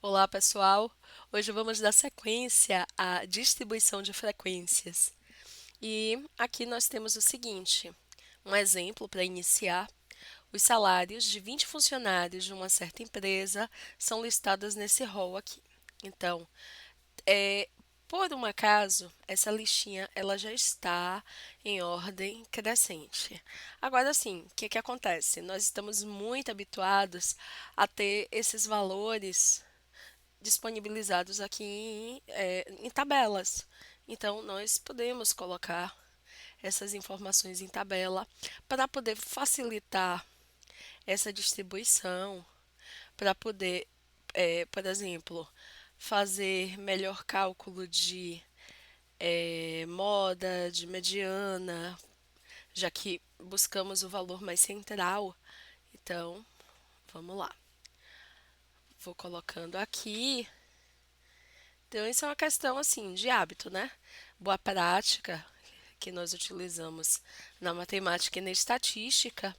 Olá, pessoal! Hoje vamos dar sequência à distribuição de frequências. E aqui nós temos o seguinte: um exemplo para iniciar. Os salários de 20 funcionários de uma certa empresa são listados nesse rol aqui. Então, é, por um acaso, essa listinha ela já está em ordem crescente. Agora sim, o que que acontece? Nós estamos muito habituados a ter esses valores disponibilizados aqui em tabelas. Então, nós podemos colocar essas informações em tabela para poder facilitar essa distribuição, para poder, por exemplo, fazer melhor cálculo de moda, de mediana, já que buscamos o valor mais central. Então, vamos lá. Vou colocando aqui. Então, isso é uma questão assim de hábito, né? Boa prática que nós utilizamos na matemática e na estatística.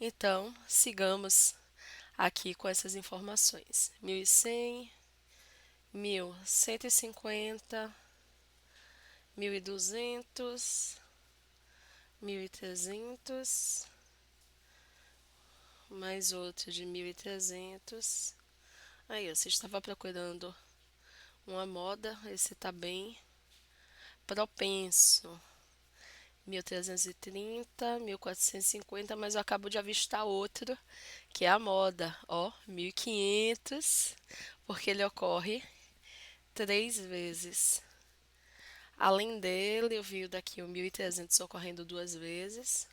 Então, sigamos aqui com essas informações. 1.100, 1.150, 1.200, 1.300, mais outro de 1.300. Aí, você estava procurando uma moda, esse está bem propenso. 1.330, 1.450, mas eu acabo de avistar outro, que é a moda, ó, 1.500, porque ele ocorre 3 vezes. Além dele, eu vi o daqui o 1.300 ocorrendo 2 vezes.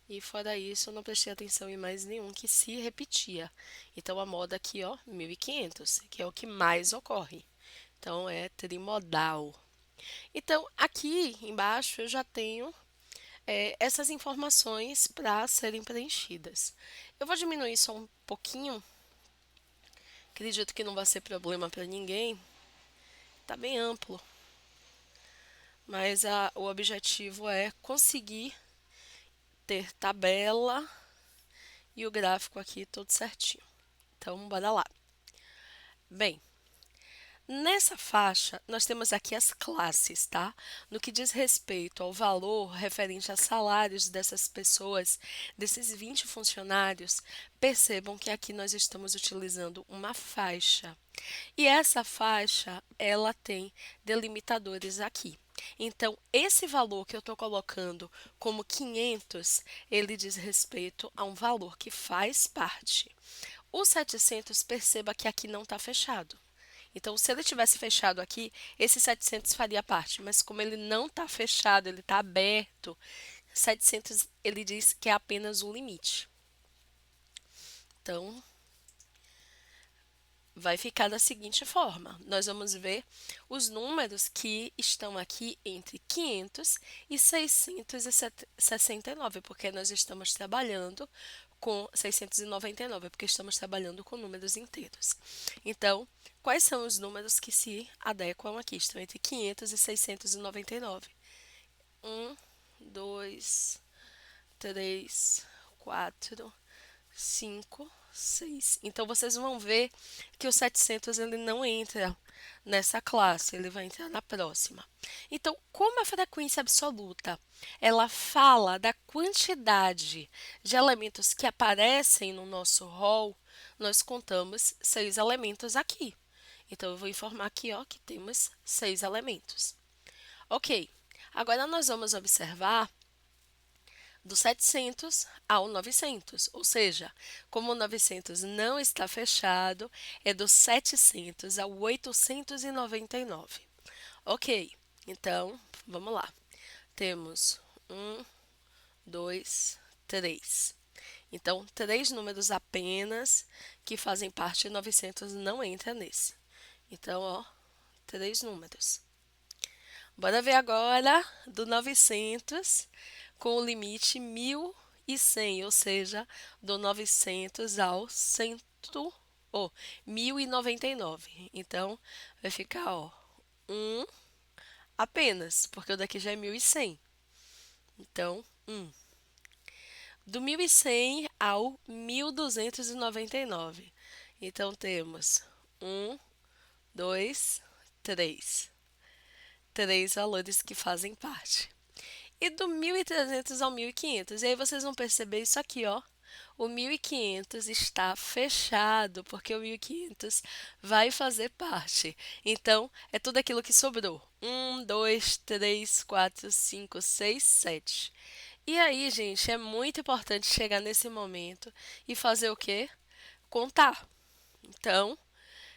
E fora isso, eu não prestei atenção em mais nenhum que se repetia. Então, a moda aqui, ó, 1.500, que é o que mais ocorre. Então, é trimodal. Então, aqui embaixo eu já tenho essas informações para serem preenchidas. Eu vou diminuir só um pouquinho, acredito que não vai ser problema para ninguém, está bem amplo, mas o objetivo é conseguir ter tabela e o gráfico aqui todo certinho. Então, bora lá. Bem, nessa faixa, nós temos aqui as classes, tá? No que diz respeito ao valor referente a salários dessas pessoas, desses 20 funcionários, percebam que aqui nós estamos utilizando uma faixa. E essa faixa, ela tem delimitadores aqui. Então, esse valor que eu estou colocando como 500, ele diz respeito a um valor que faz parte. O 700, perceba que aqui não está fechado. Então, se ele tivesse fechado aqui, esse 700 faria parte, mas como ele não está fechado, ele está aberto, 700 ele diz que é apenas o limite. Então, vai ficar da seguinte forma: nós vamos ver os números que estão aqui entre 500 e 669, porque nós estamos trabalhando com 699, porque estamos trabalhando com números inteiros. Então, quais são os números que se adequam aqui? Estão entre 500 e 699. 1, 2, 3, 4, 5, 6. Então, vocês vão ver que o 700 ele não entra nessa classe, ele vai entrar na próxima. Então, como a frequência absoluta, ela fala da quantidade de elementos que aparecem no nosso rol, nós contamos 6 elementos aqui. Então, eu vou informar aqui, ó, que temos 6 elementos. Ok, agora nós vamos observar do 700 ao 900, ou seja, como o 900 não está fechado, é do 700 ao 899. Ok, então vamos lá. Temos 1, 2, 3. Então, 3 números apenas que fazem parte de 900 não entra nesse. Então, ó, 3 números. Bora ver agora do 900 com o limite 1.100, ou seja, do 900 ao 100, ou 1.099. Então, vai ficar, ó, 1 apenas, porque o daqui já é 1.100. Então, 1. Do 1.100 ao 1.299. Então, temos Um, dois, três. Três valores que fazem parte. E do 1.300 ao 1.500. E aí vocês vão perceber isso aqui, ó. O 1.500 está fechado, porque o 1.500 vai fazer parte. Então, é tudo aquilo que sobrou. 1, 2, 3, 4, 5, 6, 7. E aí, gente, é muito importante chegar nesse momento e fazer o quê? Contar. Então,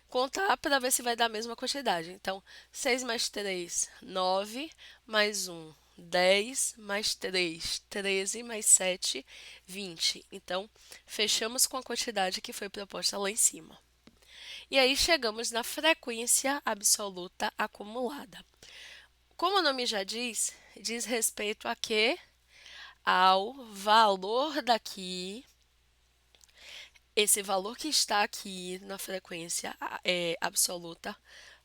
contar para ver se vai dar a mesma quantidade. Então, 6 mais 3, 9, mais 1, 10, mais 3, 13, mais 7, 20. Então, fechamos com a quantidade que foi proposta lá em cima. E aí chegamos na frequência absoluta acumulada. Como o nome já diz, diz respeito a quê? Ao valor daqui. Esse valor que está aqui na frequência absoluta,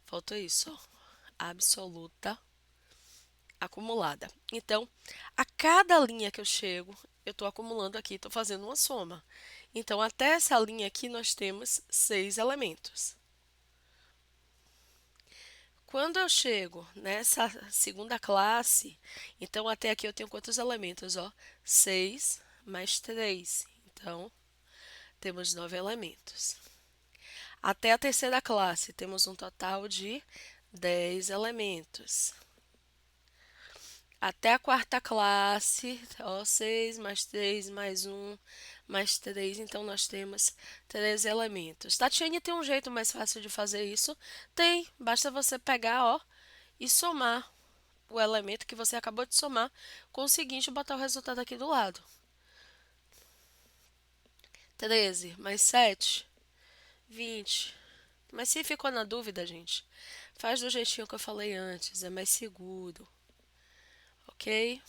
faltou isso, ó, absoluta acumulada. Então, a cada linha que eu chego, eu estou acumulando aqui, estou fazendo uma soma. Então, até essa linha aqui, nós temos 6 elementos. Quando eu chego nessa segunda classe, então até aqui eu tenho quantos elementos? Ó? 6 mais 3. Então, temos 9 elementos. Até a terceira classe, temos um total de 10 elementos. Até a quarta classe, ó, 6 mais 3 mais 1 mais 3, então nós temos 13 elementos. Tatiane, tem um jeito mais fácil de fazer isso? Tem, basta você pegar, ó, e somar o elemento que você acabou de somar com o seguinte e botar o resultado aqui do lado. 13 mais 7, 20. Mas se ficou na dúvida, gente, faz do jeitinho que eu falei antes, é mais seguro, ok?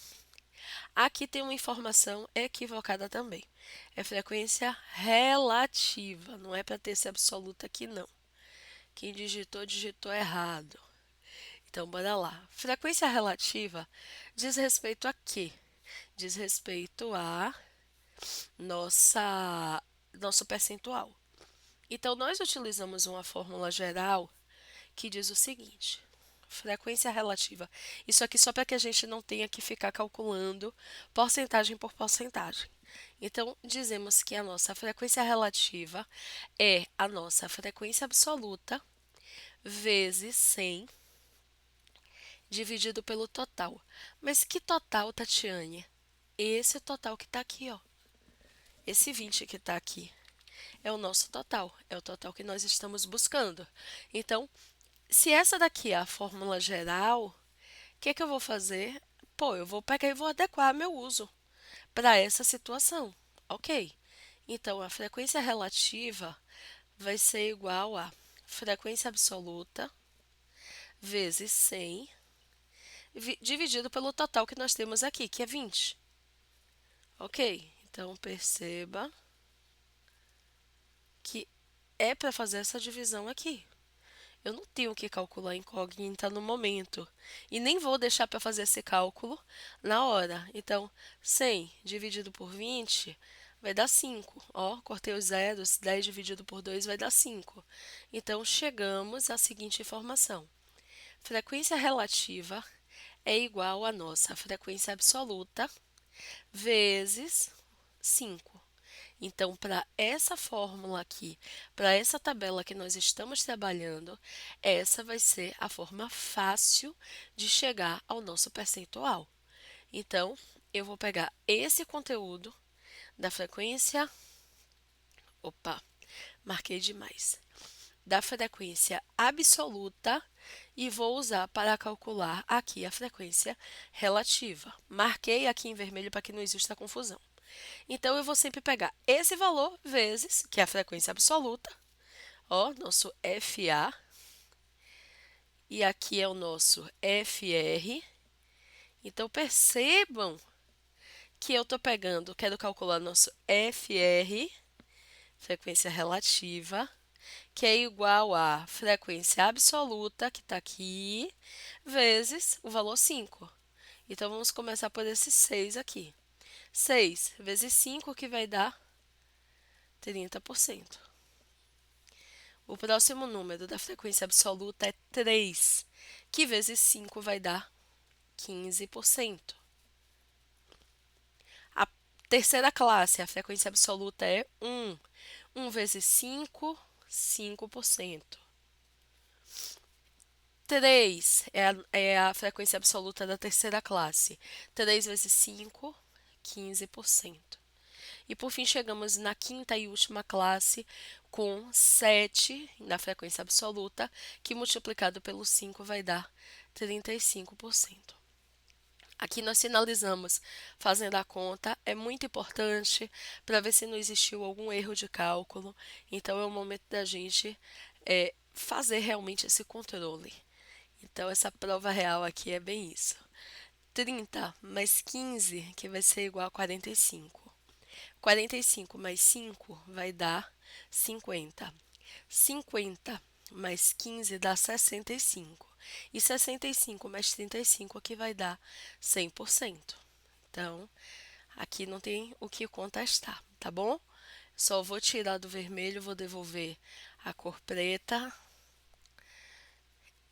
Aqui tem uma informação equivocada também. É frequência relativa, não é para ter esse absoluto aqui, não. Quem digitou, digitou errado. Então, bora lá. Frequência relativa diz respeito a quê? Diz respeito a nosso percentual. Então, nós utilizamos uma fórmula geral que diz o seguinte: frequência relativa. Isso aqui só para que a gente não tenha que ficar calculando porcentagem por porcentagem. Então, dizemos que a nossa frequência relativa é a nossa frequência absoluta vezes 100 dividido pelo total. Mas que total, Tatiane? Esse total que está aqui, ó. Esse 20 que está aqui é o nosso total, é o total que nós estamos buscando. Então, se essa daqui é a fórmula geral, o que que eu vou fazer? Pô, eu vou pegar e vou adequar meu uso para essa situação, ok? Então, a frequência relativa vai ser igual a frequência absoluta vezes 100 dividido pelo total que nós temos aqui, que é 20. Ok? Então, perceba que é para fazer essa divisão aqui. Eu não tenho que calcular a incógnita no momento. E nem vou deixar para fazer esse cálculo na hora. Então, 100 dividido por 20 vai dar 5. Ó, cortei os zeros, 10 dividido por 2 vai dar 5. Então, chegamos à seguinte informação. Frequência relativa é igual à nossa frequência absoluta vezes 5. Então, para essa fórmula aqui, para essa tabela que nós estamos trabalhando, essa vai ser a forma fácil de chegar ao nosso percentual. Então, eu vou pegar esse conteúdo da frequência, opa, marquei demais, da frequência absoluta e vou usar para calcular aqui a frequência relativa. Marquei aqui em vermelho para que não exista confusão. Então, eu vou sempre pegar esse valor vezes, que é a frequência absoluta, ó, nosso FA, e aqui é o nosso FR. Então, percebam que eu estou pegando, quero calcular nosso FR, frequência relativa, que é igual a frequência absoluta, que está aqui, vezes o valor 5. Então, vamos começar por esse 6 aqui. 6 vezes 5, que vai dar 30%. O próximo número da frequência absoluta é 3, que vezes 5 vai dar 15%. A terceira classe, a frequência absoluta é 1. 1 vezes 5, 5%. 3 é a frequência absoluta da terceira classe. 3 vezes 5, 15%. E por fim, chegamos na quinta e última classe com 7 na frequência absoluta, que multiplicado pelo 5 vai dar 35%. Aqui nós finalizamos fazendo a conta. É muito importante para ver se não existiu algum erro de cálculo. Então, é o momento da gente fazer realmente esse controle. Então, essa prova real aqui é bem isso. 30 mais 15, que vai ser igual a 45. 45 mais 5 vai dar 50. 50 mais 15 dá 65. E 65 mais 35 aqui vai dar 100%. Então, aqui não tem o que contestar, tá bom? Só vou tirar do vermelho, vou devolver a cor preta.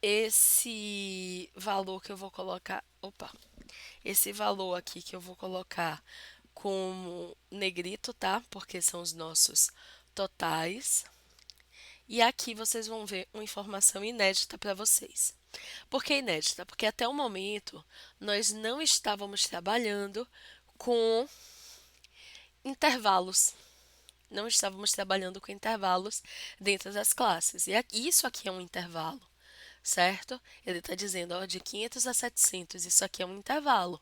Esse valor que eu vou colocar, esse valor aqui que eu vou colocar como negrito, tá? Porque são os nossos totais. E aqui vocês vão ver uma informação inédita para vocês. Por que inédita? Porque até o momento nós não estávamos trabalhando com intervalos. Não estávamos trabalhando com intervalos dentro das classes. E isso aqui é um intervalo, certo? Ele está dizendo, ó, de 500 a 700, isso aqui é um intervalo.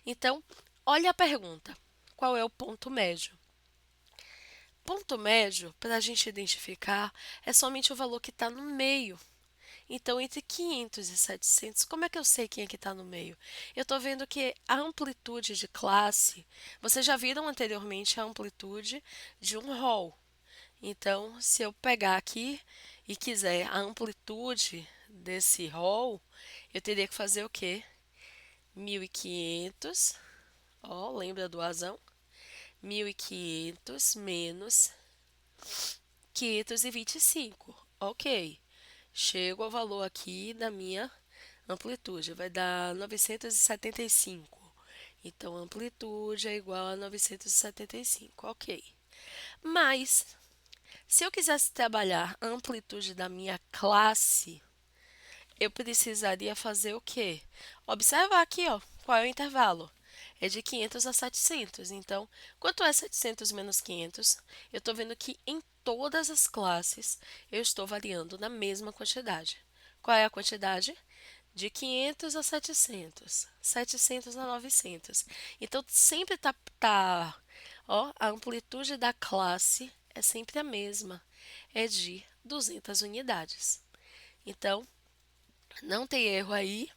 Então, olha a pergunta. Qual é o ponto médio? Ponto médio, para a gente identificar, é somente o valor que está no meio. Então, entre 500 e 700, como é que eu sei quem é que está no meio? Eu estou vendo que a amplitude de classe, vocês já viram anteriormente a amplitude de um rol. Então, se eu pegar aqui e quiser a amplitude desse rol, eu teria que fazer o quê? 1.500, ó, lembra do azão? 1.500 menos 525. Ok. Chego ao valor aqui da minha amplitude. Vai dar 975. Então, a amplitude é igual a 975. Ok. Mas, se eu quisesse trabalhar a amplitude da minha classe, eu precisaria fazer o quê? Observar aqui, ó, qual é o intervalo. É de 500 a 700. Então, quanto é 700 menos 500? Eu estou vendo que em todas as classes eu estou variando na mesma quantidade. Qual é a quantidade? De 500 a 700, 700 a 900. Então, sempre ó, a amplitude da classe é sempre a mesma, é de 200 unidades. Então, não tem erro aí.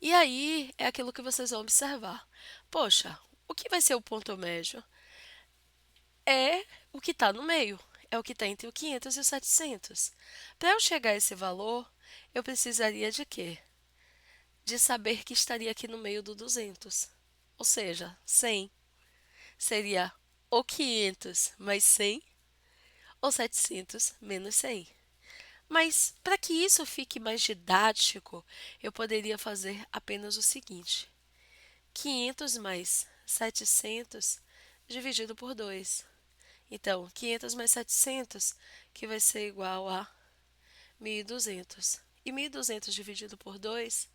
E aí é aquilo que vocês vão observar. Poxa, o que vai ser o ponto médio? É o que está no meio, é o que está entre o 500 e o 700. Para eu chegar a esse valor, eu precisaria de quê? De saber que estaria aqui no meio do 200, ou seja, 100. Seria ou 500 mais 100 ou 700 menos 100. Mas para que isso fique mais didático, eu poderia fazer apenas o seguinte: 500 mais 700 dividido por 2. Então, 500 mais 700, que vai ser igual a 1.200. E 1.200 dividido por 2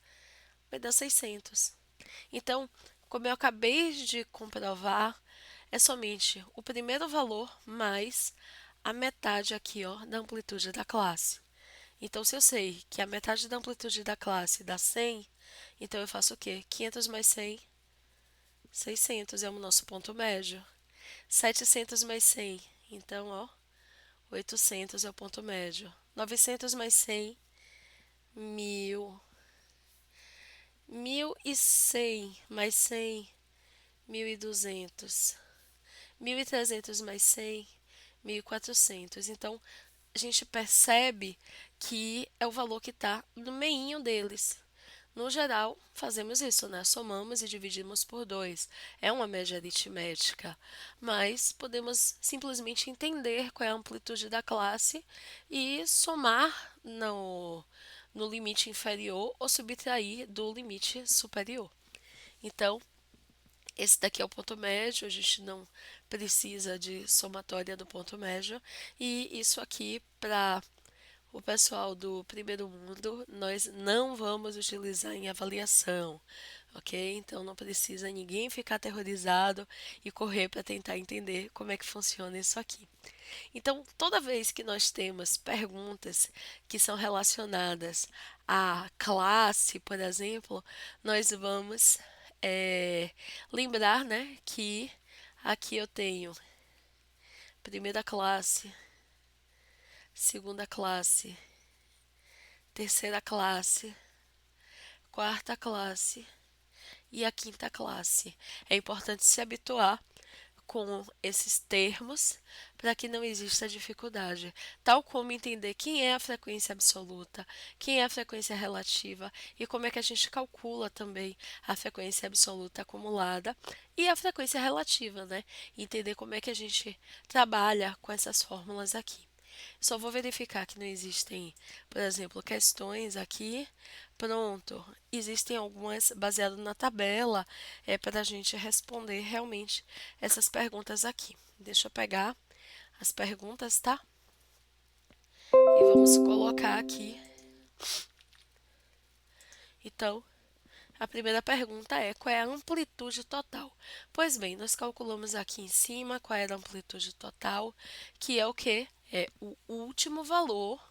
vai dar 600. Então, como eu acabei de comprovar, é somente o primeiro valor mais a metade aqui, ó, da amplitude da classe. Então, se eu sei que a metade da amplitude da classe dá 100, então eu faço o quê? 500 mais 100, 600 é o nosso ponto médio. 700 mais 100, então, ó, 800 é o ponto médio. 900 mais 100, 1.000. 1.100 mais 100, 1.200. 1.300 mais 100, 1.400. Então, a gente percebe que é o valor que está no meinho deles. No geral, fazemos isso, né? Somamos e dividimos por 2. É uma média aritmética, mas podemos simplesmente entender qual é a amplitude da classe e somar no limite inferior ou subtrair do limite superior. Então, esse daqui é o ponto médio, a gente não precisa de somatória do ponto médio, e isso aqui para o pessoal do primeiro mundo, nós não vamos utilizar em avaliação, ok? Então não precisa ninguém ficar aterrorizado e correr para tentar entender como é que funciona isso aqui. Então, toda vez que nós temos perguntas que são relacionadas à classe, por exemplo, nós vamos lembrar, né, que aqui eu tenho primeira classe, segunda classe, terceira classe, quarta classe e a quinta classe. É importante se habituar com esses termos para que não exista dificuldade, tal como entender quem é a frequência absoluta, quem é a frequência relativa e como é que a gente calcula também a frequência absoluta acumulada e a frequência relativa, né? Entender como é que a gente trabalha com essas fórmulas aqui. Só vou verificar que não existem, por exemplo, questões aqui. Pronto, existem algumas baseadas na tabela para a gente responder realmente essas perguntas aqui. Deixa eu pegar as perguntas, tá? E vamos colocar aqui. Então, a primeira pergunta é: qual é a amplitude total? Pois bem, nós calculamos aqui em cima qual era a amplitude total, que é o que? É o último valor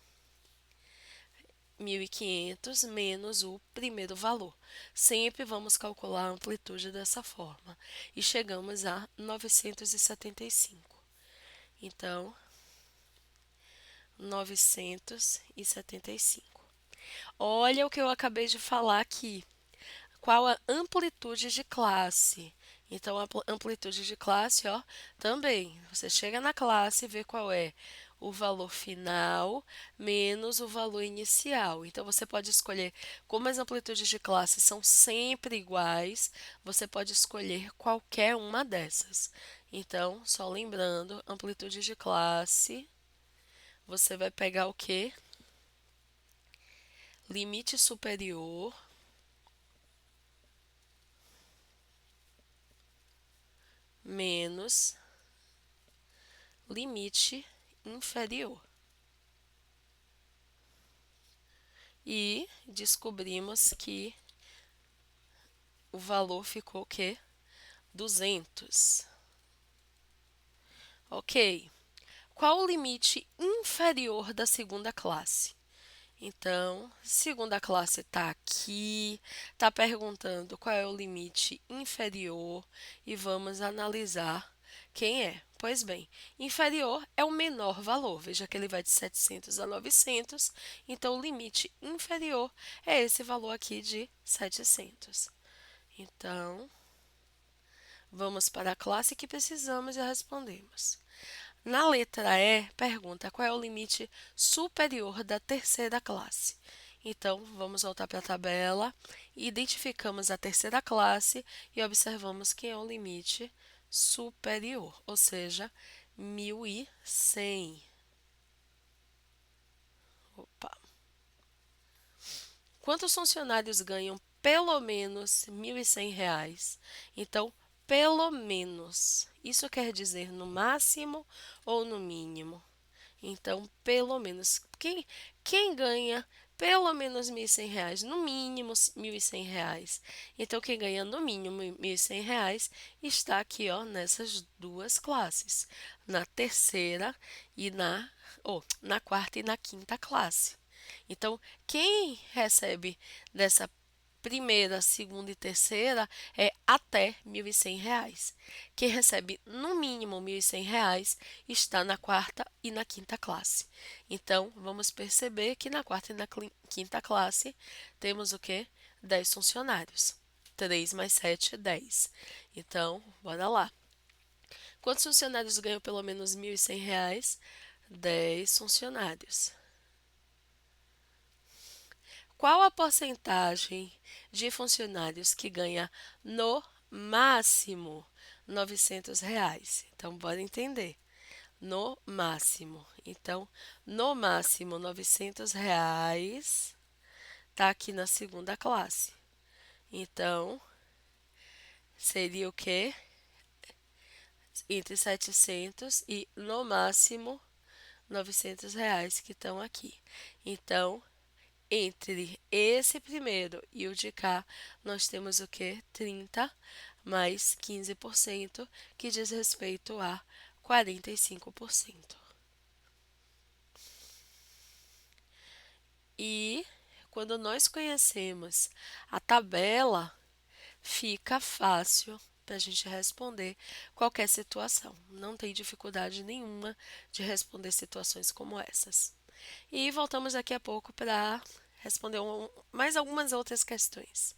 1.500 menos o primeiro valor. Sempre vamos calcular a amplitude dessa forma. E chegamos a 975. Então, 975. Olha o que eu acabei de falar aqui. Qual a amplitude de classe? Então, a amplitude de classe, ó, também. Você chega na classe e vê qual é o valor final menos o valor inicial. Então, você pode escolher, como as amplitudes de classe são sempre iguais, você pode escolher qualquer uma dessas. Então, só lembrando, amplitude de classe, você vai pegar o quê? Limite superior menos limite inferior. E descobrimos que o valor ficou o quê? 200. Ok. Qual o limite inferior da segunda classe? Então, segunda classe está aqui, está perguntando qual é o limite inferior e vamos analisar quem é. Pois bem, inferior é o menor valor, veja que ele vai de 700 a 900, então o limite inferior é esse valor aqui de 700. Então, vamos para a classe que precisamos e respondemos. Na letra E, pergunta qual é o limite superior da terceira classe. Então, vamos voltar para a tabela, identificamos a terceira classe e observamos que é o limite superior, ou seja, 1.100. Opa. Quantos funcionários ganham pelo menos R$ 1.100? Então, pelo menos. Isso quer dizer no máximo ou no mínimo? Então, pelo menos. Quem ganha pelo menos R$ 1.100? No mínimo R$ 1.100. Então, quem ganha no mínimo R$ 1.100 está aqui, ó, nessas duas classes. Na terceira e na quarta e na quinta classe. Então, quem recebe dessa primeira, segunda e terceira é até R$ 1.100. Quem recebe no mínimo R$ 1.100 está na quarta e na quinta classe. Então, vamos perceber que na quarta e na quinta classe temos o quê? 10 funcionários. 3 mais 7 10. Então, bora lá. Quantos funcionários ganham pelo menos R$ 1.100? 10 funcionários. Qual a porcentagem de funcionários que ganha no máximo R$ 900? Então, bora entender. No máximo. Então, no máximo R$ 900 tá aqui na segunda classe. Então, seria o quê? Entre 700 e no máximo R$ 900 que estão aqui. Então, entre esse primeiro e o de cá, nós temos o que? 30 mais 15%, que diz respeito a 45%. E quando nós conhecemos a tabela, fica fácil para a gente responder qualquer situação. Não tem dificuldade nenhuma de responder situações como essas. E voltamos daqui a pouco para responder mais algumas outras questões.